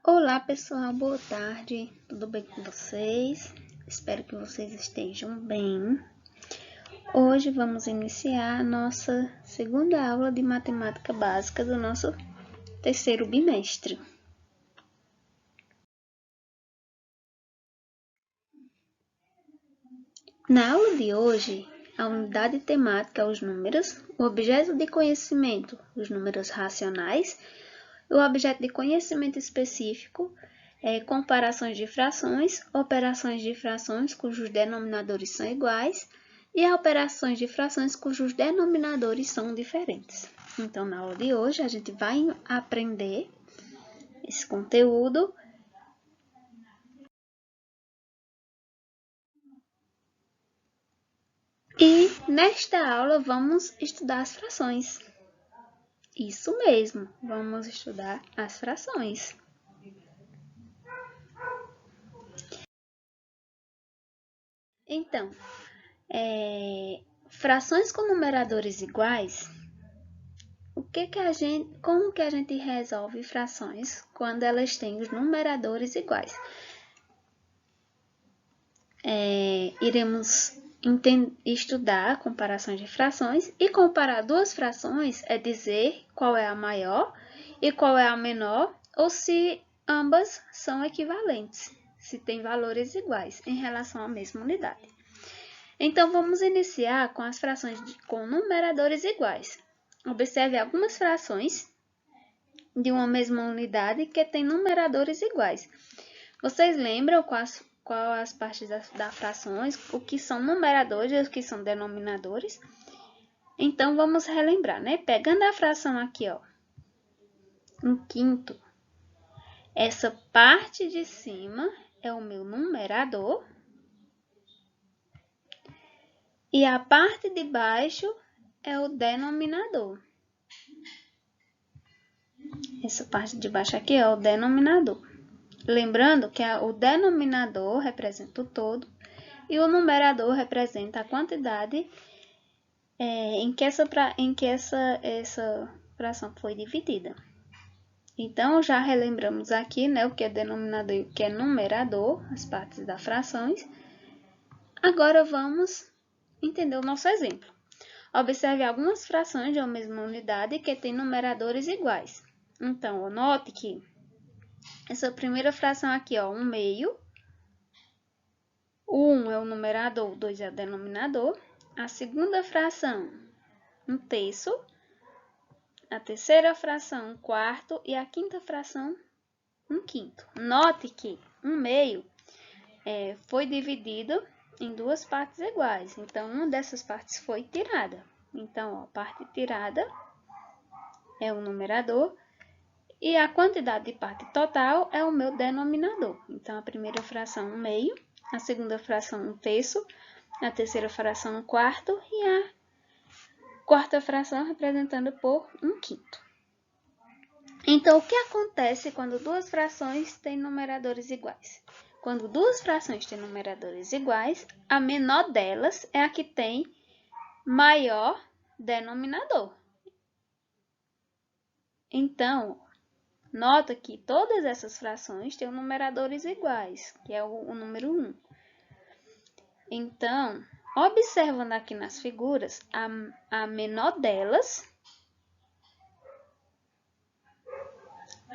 Olá pessoal, boa tarde, tudo bem com vocês? Espero que vocês estejam bem. Hoje vamos iniciar a nossa segunda aula de matemática básica do nosso terceiro bimestre. Na aula de hoje, a unidade temática os números, o objeto de conhecimento, os números racionais, o objeto de conhecimento específico, comparações de frações, operações de frações cujos denominadores são iguais e operações de frações cujos denominadores são diferentes. Então, na aula de hoje, a gente vai aprender esse conteúdo. E nesta aula vamos estudar as frações. Isso mesmo, vamos estudar as frações. Então, frações com numeradores iguais, como que a gente resolve frações quando elas têm os numeradores iguais? Iremos estudar comparações de frações, e comparar duas frações é dizer qual é a maior e qual é a menor, ou se ambas são equivalentes, se têm valores iguais em relação à mesma unidade. Então, vamos iniciar com as frações com numeradores iguais. Observe algumas frações de uma mesma unidade que têm numeradores iguais. Vocês lembram quais as partes das frações, o que são numeradores e o que são denominadores? Então, vamos relembrar, né? Pegando a fração aqui, ó, 1/5, essa parte de cima é o meu numerador e a parte de baixo é o denominador. Essa parte de baixo aqui é o denominador. Lembrando que o denominador representa o todo e o numerador representa a quantidade em que essa fração foi dividida. Então, já relembramos aqui, né, o que é denominador e o que é numerador, as partes das frações. Agora, vamos entender o nosso exemplo. Observe algumas frações de uma mesma unidade que têm numeradores iguais. Então, note que essa primeira fração aqui, ó, 1/2, o 1 é o numerador, o 2 é o denominador. A segunda fração, 1/3. A terceira fração, 1/4. E a quinta fração, 1/5. Note que 1/2 foi dividido em duas partes iguais. Então, uma dessas partes foi tirada. Então, ó, a parte tirada é o numerador e a quantidade de parte total é o meu denominador. Então, a primeira fração, 1/2. A segunda fração, 1/3. A terceira fração, 1/4. E a quarta fração representando por 1/5. Então, o que acontece quando duas frações têm numeradores iguais? Quando duas frações têm numeradores iguais, a menor delas é a que tem maior denominador. Então, nota que todas essas frações têm numeradores iguais, que é o número 1. Então, observando aqui nas figuras, a menor delas,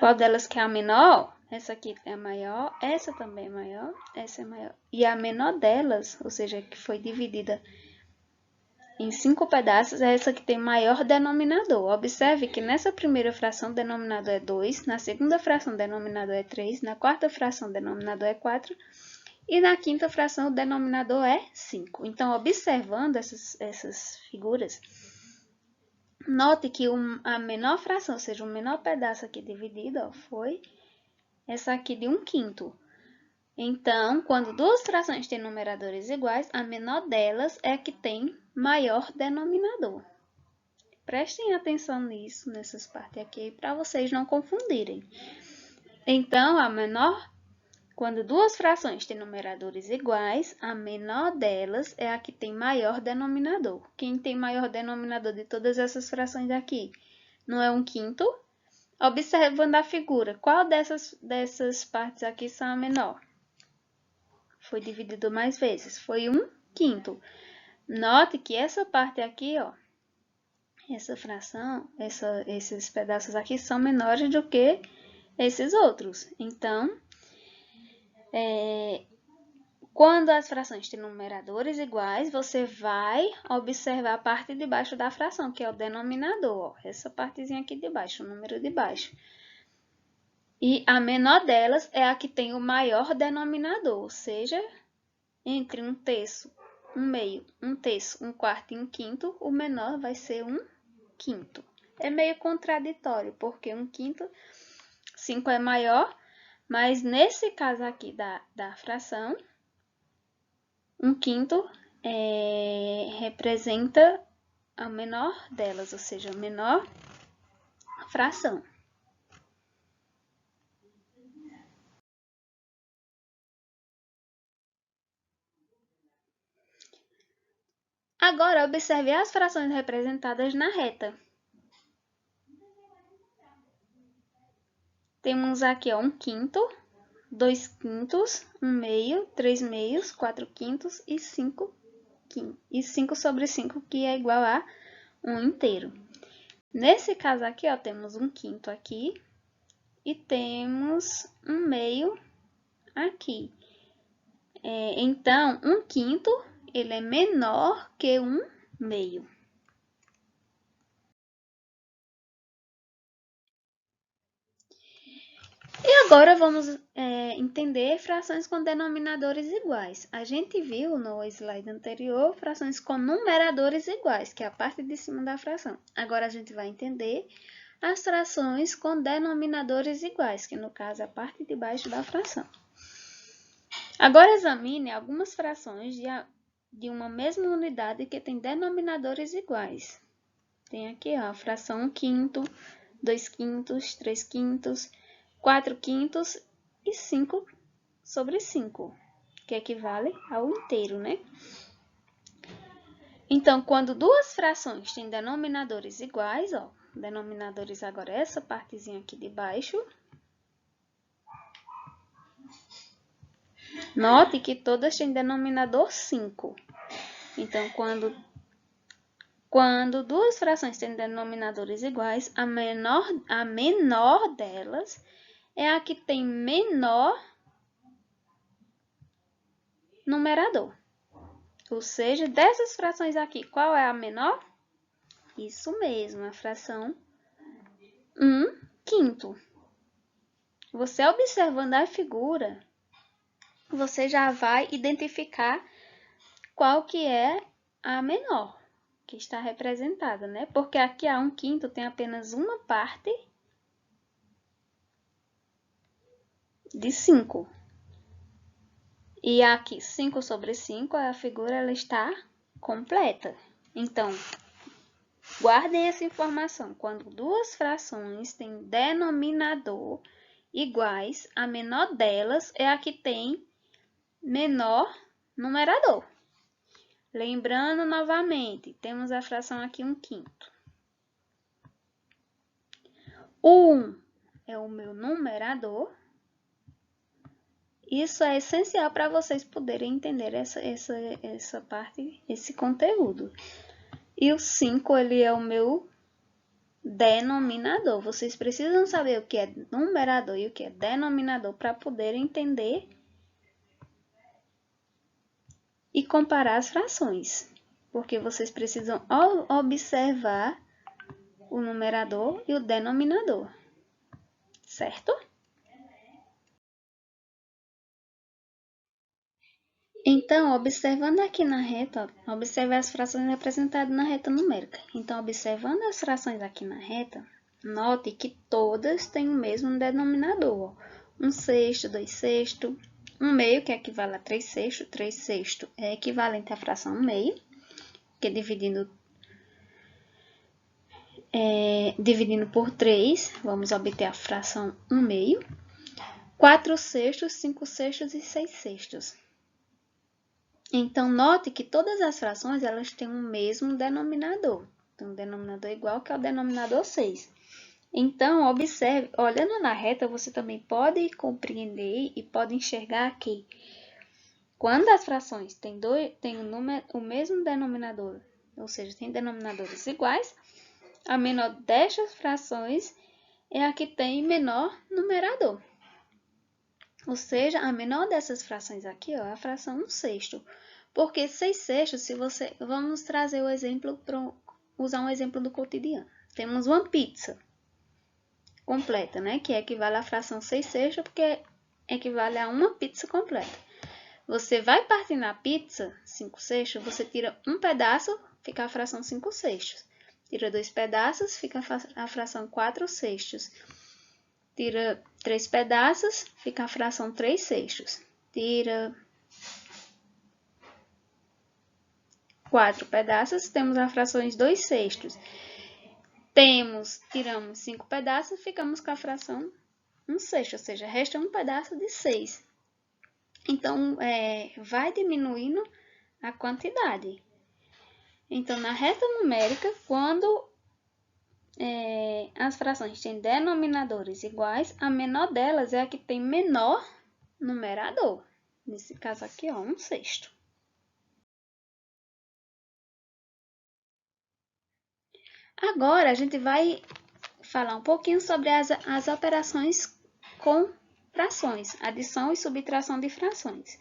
qual delas que é a menor? Essa aqui é a maior, essa também é maior, essa é maior. E a menor delas, ou seja, que foi dividida em 5 pedaços, é essa que tem maior denominador. Observe que nessa primeira fração o denominador é 2, na segunda fração o denominador é 3, na quarta fração o denominador é 4 e na quinta fração o denominador é 5. Então, observando essas figuras, note que a menor fração, ou seja, o menor pedaço aqui dividido, ó, foi essa aqui de 1/5. Então, quando duas frações têm numeradores iguais, a menor delas é a que tem maior denominador. Prestem atenção nisso, nessas partes aqui, para vocês não confundirem. Então, quando duas frações têm numeradores iguais, a menor delas é a que tem maior denominador. Quem tem maior denominador de todas essas frações aqui? Não é 1/5? Observando a figura, qual dessas partes aqui são a menor? Foi dividido mais vezes, foi 1/5. Note que essa parte aqui, ó, essa fração, esses pedaços aqui são menores do que esses outros. Então, quando as frações têm numeradores iguais, você vai observar a parte de baixo da fração, que é o denominador, ó, essa partezinha aqui de baixo, o número de baixo. E a menor delas é a que tem o maior denominador, ou seja, entre 1/3, 1/2, 1/3, 1/4 e 1/5, o menor vai ser 1/5. É meio contraditório, porque 1/5, 5 é maior, mas nesse caso aqui da fração, 1/5 representa a menor delas, ou seja, a menor fração. Agora, observe as frações representadas na reta. Temos aqui, ó, 1/5, 2/5, 1/2, 3/2, 4/5 e 5/5. E 5/5, que é igual a 1 inteiro. Nesse caso aqui, ó, temos 1/5 aqui e temos 1/2 aqui. Então, 1/5 ele é menor que 1/2. E agora vamos entender frações com denominadores iguais. A gente viu no slide anterior frações com numeradores iguais, que é a parte de cima da fração. Agora a gente vai entender as frações com denominadores iguais, que no caso é a parte de baixo da fração. Agora examine algumas frações de uma mesma unidade que tem denominadores iguais. Tem aqui, ó, a fração 1/5, 2/5, 3/5, 4/5 e 5/5, que equivale ao inteiro, né? Então, quando duas frações têm denominadores iguais, ó, denominadores agora é essa partezinha aqui de baixo. Note que todas têm denominador 5. Então, quando duas frações têm denominadores iguais, a menor delas é a que tem menor numerador. Ou seja, dessas frações aqui, qual é a menor? Isso mesmo, a fração 1/5. Você observando a figura, você já vai identificar qual que é a menor que está representada, né? Porque aqui a 1/5 tem apenas uma parte de 5. E aqui 5/5, a figura ela está completa. Então, guardem essa informação. Quando duas frações têm denominador iguais, a menor delas é a que tem menor numerador. Lembrando novamente, temos a fração aqui 1/5. O 1 é o meu numerador. Isso é essencial para vocês poderem entender essa parte, esse conteúdo. E o 5, ele é o meu denominador. Vocês precisam saber o que é numerador e o que é denominador para poderem entender e comparar as frações. Porque vocês precisam observar o numerador e o denominador. Certo? Então, observando aqui na reta, observe as frações representadas na reta numérica. Então, observando as frações aqui na reta, note que todas têm o mesmo denominador. 1/6, 2/6, 1/2, que equivale a 3/6. 3/6 é equivalente à fração 1/2, que dividindo por 3, vamos obter a fração 1/2. 4/6, 5/6 e 6/6. Então, note que todas as frações elas têm o mesmo denominador. Tem um denominador igual, que é o denominador 6. Então, observe, olhando na reta, você também pode compreender e pode enxergar que quando as frações têm o mesmo denominador, ou seja, têm denominadores iguais, a menor destas frações é a que tem menor numerador. Ou seja, a menor dessas frações aqui ó, é a fração 1/6. Porque 6/6, se você... Vamos trazer o exemplo, usar um exemplo do cotidiano. Temos uma pizza completa, né? Que equivale à fração 6/6, porque equivale a uma pizza completa. Você vai partir na pizza 5/6, você tira um pedaço, fica a fração 5/6. Tira 2 pedaços, fica a fração 4/6. Tira 3 pedaços, fica a fração 3/6. Tira 4 pedaços, temos a fração 2/6. Tiramos 5 pedaços, ficamos com a fração 1/6, ou seja, resta um pedaço de 6. Então, vai diminuindo a quantidade. Então, na reta numérica, quando as frações têm denominadores iguais, a menor delas é a que tem menor numerador. Nesse caso aqui, ó, 1/6. Agora, a gente vai falar um pouquinho sobre as operações com frações, adição e subtração de frações.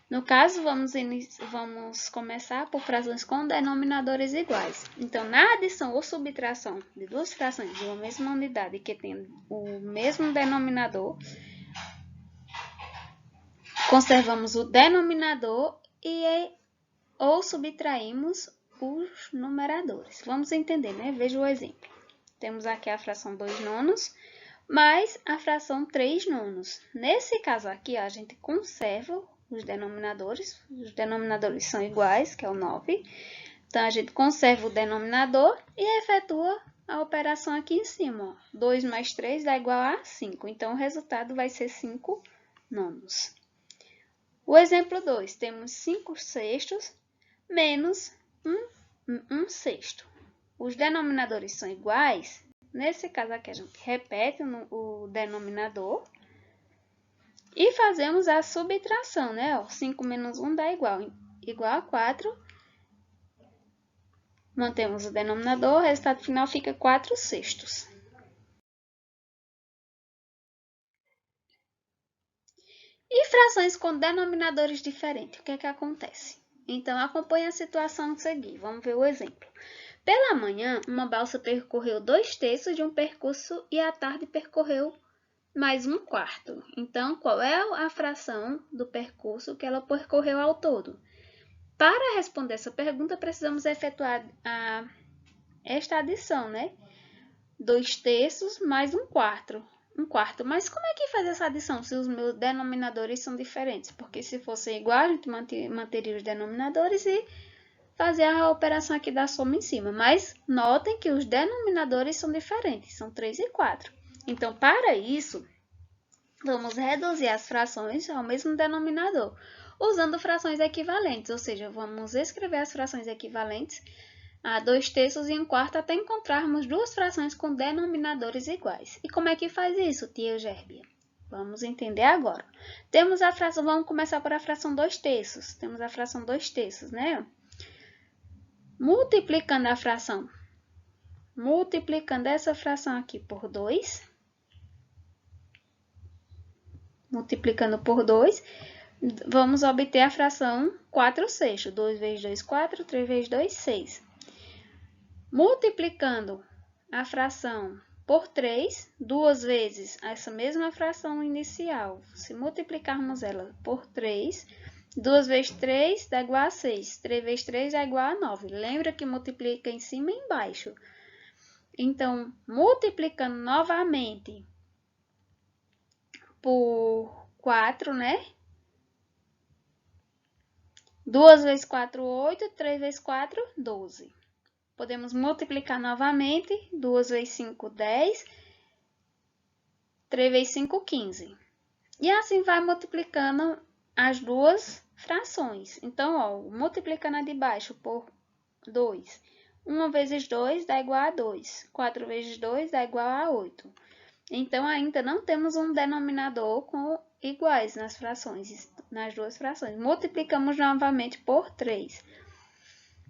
No caso, vamos começar por frações com denominadores iguais. Então, na adição ou subtração de duas frações de uma mesma unidade que tem o mesmo denominador, conservamos o denominador ou subtraímos os numeradores. Vamos entender, né? Veja o exemplo. Temos aqui a fração 2/9 mais a fração 3/9. Nesse caso aqui, a gente conserva os denominadores são iguais, que é o 9. Então, a gente conserva o denominador e efetua a operação aqui em cima. Ó. 2 mais 3 dá igual a 5. Então, o resultado vai ser 5/9. O exemplo 2, temos 5/6 menos 1/6. Os denominadores são iguais. Nesse caso aqui, a gente repete o denominador e fazemos a subtração, né? Ó, 5 menos 1 dá igual a 4. Mantemos o denominador, o resultado final fica 4/6. E frações com denominadores diferentes, o que é que acontece? Então, acompanhe a situação a seguir. Vamos ver o exemplo. Pela manhã, uma balsa percorreu 2/3 de um percurso e à tarde percorreu mais 1/4. Então, qual é a fração do percurso que ela percorreu ao todo? Para responder essa pergunta, precisamos efetuar esta adição, né? 2/3 mais 1/4. 1/4. Mas como é que faz essa adição se os meus denominadores são diferentes? Porque se fossem iguais, a gente manteria os denominadores e fazer a operação aqui da soma em cima. Mas notem que os denominadores são diferentes, são 3 e 4. Então, para isso, vamos reduzir as frações ao mesmo denominador, usando frações equivalentes, ou seja, vamos escrever as frações equivalentes a 2/3 e 1/4 até encontrarmos duas frações com denominadores iguais. E como é que faz isso, tia Eugérbia? Vamos entender agora. Temos a fração, vamos começar por a fração 2/3. Temos a fração 2/3, né? Multiplicando essa fração aqui por 2, multiplicando por 2, vamos obter a fração 4/6. 2 vezes 2, 4, 3 vezes 2, 6. Multiplicando a fração por 3, duas vezes essa mesma fração inicial. Se multiplicarmos ela por 3, 2 vezes 3 dá igual a 6. 3 vezes 3 dá igual a 9. Lembra que multiplica em cima e embaixo. Então, multiplicando novamente por 4, né? 2 vezes 4, 8. 3 vezes 4, 12. Podemos multiplicar novamente. 2 vezes 5, 10. 3 vezes 5, 15. E assim vai multiplicando as duas frações. Então, ó, multiplicando a de baixo por 2. 1 vezes 2 dá igual a 2. 4 vezes 2 dá igual a 8. Então, ainda não temos um denominador com iguais nas frações, nas duas frações. Multiplicamos novamente por 3.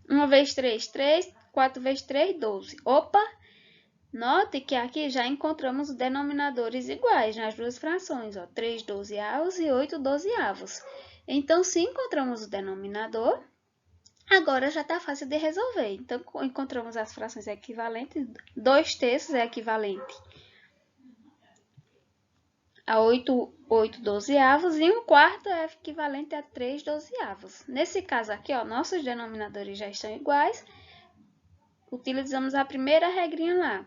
1 vezes 3, 3. 4 vezes 3, 12. Opa! Note que aqui já encontramos denominadores iguais nas duas frações, ó, 3 dozeavos e 8 dozeavos. Então, se encontramos o denominador, agora já está fácil de resolver. Então, encontramos as frações equivalentes, 2 terços é equivalente a 8 dozeavos e 1 quarto é equivalente a 3 dozeavos. Nesse caso aqui, ó, nossos denominadores já estão iguais, utilizamos a primeira regrinha lá.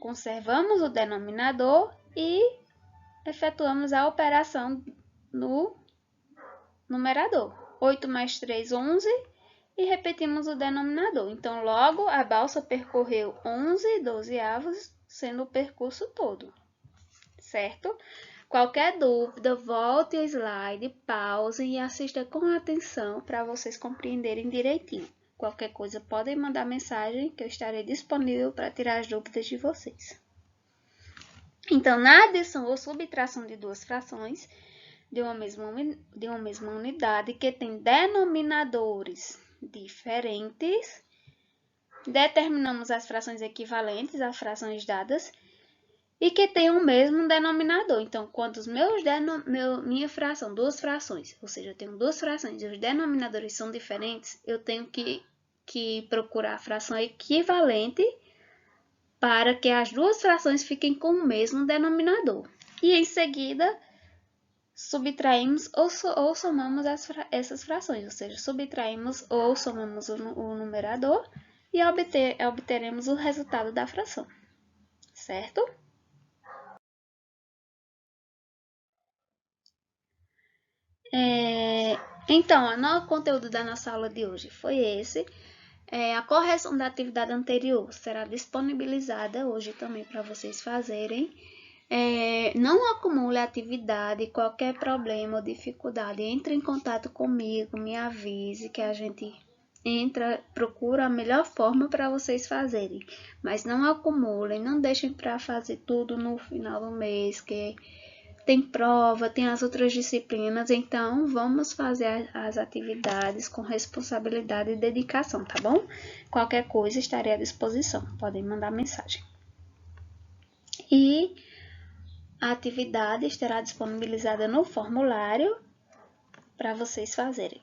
Conservamos o denominador e efetuamos a operação no numerador. 8 mais 3, 11, e repetimos o denominador. Então, logo, a balsa percorreu 11 dozeavos, sendo o percurso todo, certo? Qualquer dúvida, volte ao slide, pause e assista com atenção para vocês compreenderem direitinho. Qualquer coisa, podem mandar mensagem que eu estarei disponível para tirar as dúvidas de vocês. Então, na adição ou subtração de duas frações de uma mesma unidade que tem denominadores diferentes, determinamos as frações equivalentes às frações dadas e que tem o mesmo denominador. Então, quando minha fração, duas frações, ou seja, eu tenho duas frações e os denominadores são diferentes, eu tenho que procurar a fração equivalente para que as duas frações fiquem com o mesmo denominador. E em seguida, subtraímos ou somamos essas frações, ou seja, subtraímos ou somamos o numerador e obteremos o resultado da fração, certo? Então, o conteúdo da nossa aula de hoje foi esse. A correção da atividade anterior será disponibilizada hoje também para vocês fazerem. Não acumule atividade, qualquer problema ou dificuldade, entre em contato comigo, me avise que a gente procura a melhor forma para vocês fazerem. Mas não acumulem, não deixem para fazer tudo no final do mês, que tem prova, tem as outras disciplinas, então vamos fazer as atividades com responsabilidade e dedicação, tá bom? Qualquer coisa estarei à disposição, podem mandar mensagem. E a atividade estará disponibilizada no formulário para vocês fazerem.